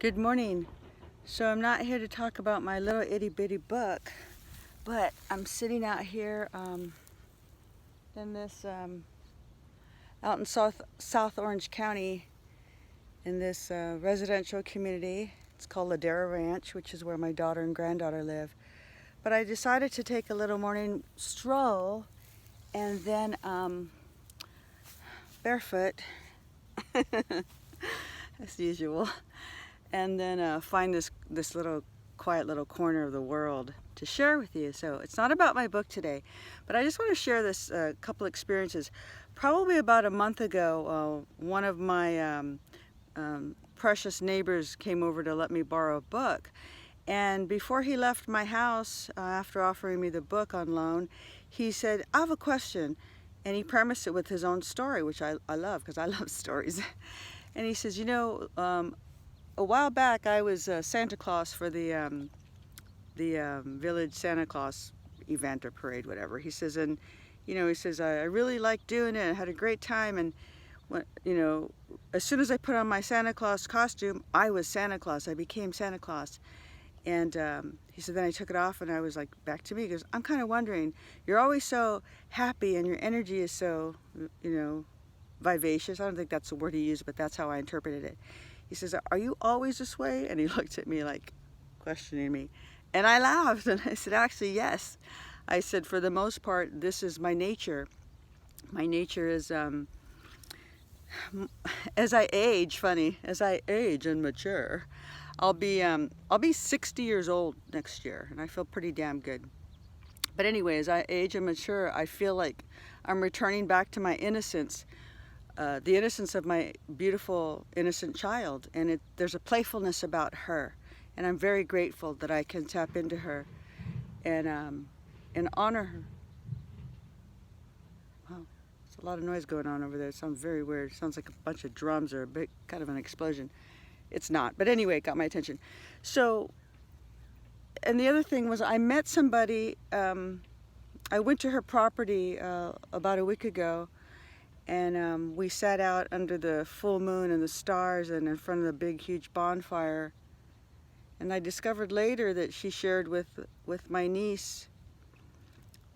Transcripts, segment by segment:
Good morning. So I'm not here to talk about my little itty bitty book, but I'm sitting out here in this out in South Orange County in this residential community. It's called Ladera Ranch, which is where my daughter and granddaughter live. But I decided to take a little morning stroll and then barefoot, as usual, and then find this little quiet little corner of the world to share with you. So it's not about my book today, but I just want to share this couple experiences. Probably about a month ago, one of my precious neighbors came over to let me borrow a book. And before he left my house, after offering me the book on loan, he said, "I have a question." And he premised it with his own story, which I love, because I love stories. And he says, a while back I was Santa Claus for the village Santa Claus event or parade, whatever. He says, I really liked doing it. I had a great time. And when, as soon as I put on my Santa Claus costume, I was Santa Claus. I became Santa Claus. And he said, then I took it off and I was like, back to me. He goes, I'm kind of wondering, you're always so happy and your energy is so, vivacious. I don't think that's the word he used, but that's how I interpreted it. He says, are you always this way? And he looked at me like questioning me. And I laughed and I said, actually, yes. I said, for the most part, this is my nature. My nature is, as I age and mature, I'll be 60 years old next year, and I feel pretty damn good. But anyway, as I age and mature, I feel like I'm returning back to my innocence, the innocence of my beautiful, innocent child. And there's a playfulness about her, and I'm very grateful that I can tap into her and honor her. Wow, there's a lot of noise going on over there. It sounds very weird. It sounds like a bunch of drums or a big kind of an explosion. It's not, but anyway, it got my attention. So, and the other thing was I met somebody, I went to her property about a week ago, and we sat out under the full moon and the stars and in front of the big, huge bonfire. And I discovered later that she shared with my niece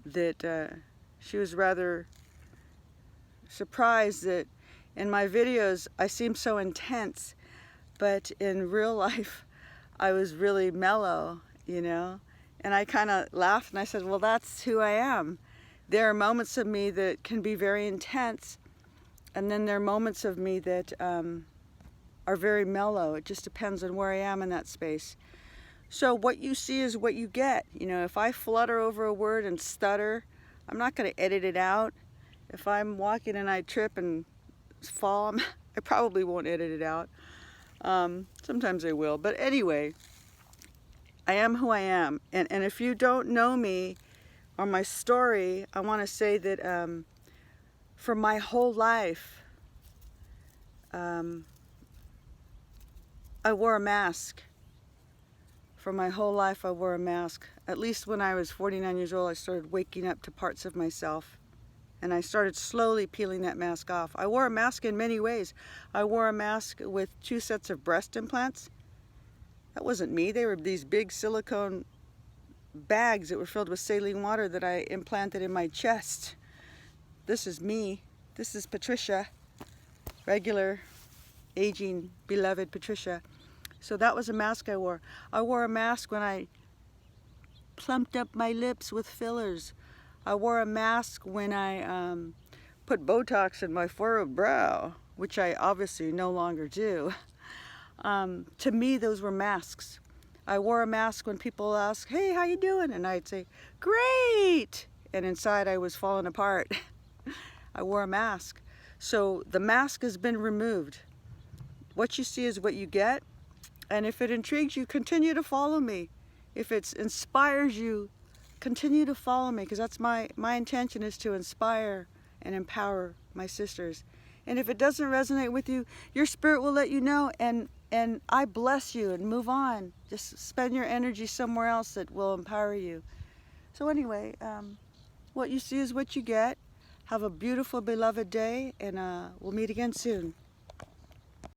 that she was rather surprised that in my videos I seem so intense, but in real life I was really mellow, And I kind of laughed and I said, well, that's who I am. There are moments of me that can be very intense, and then there are moments of me that are very mellow. It just depends on where I am in that space. So what you see is what you get. If I flutter over a word and stutter, I'm not going to edit it out. If I'm walking and I trip and fall, I probably won't edit it out. Sometimes I will, but anyway, I am who I am. And if you don't know me or my story, I want to say that for my whole life, I wore a mask. For my whole life, I wore a mask. At least when I was 49 years old, I started waking up to parts of myself. And I started slowly peeling that mask off. I wore a mask in many ways. I wore a mask with 2 sets of breast implants. That wasn't me. They were these big silicone bags that were filled with saline water that I implanted in my chest. This is me. This is Patricia. Regular, aging, beloved Patricia. So that was a mask I wore. I wore a mask when I plumped up my lips with fillers. I wore a mask when I put Botox in my furrowed brow, which I obviously no longer do. To me, those were masks. I wore a mask when people ask, hey, how you doing? And I'd say, great! And inside I was falling apart. I wore a mask. So the mask has been removed. What you see is what you get. And if it intrigues you, continue to follow me. If it inspires you, continue to follow me, because that's my intention, is to inspire and empower my sisters. And if it doesn't resonate with you, your spirit will let you know, and I bless you, and move on. Just spend your energy somewhere else that will empower you. So anyway, what you see is what you get. Have a beautiful, beloved day, and we'll meet again soon.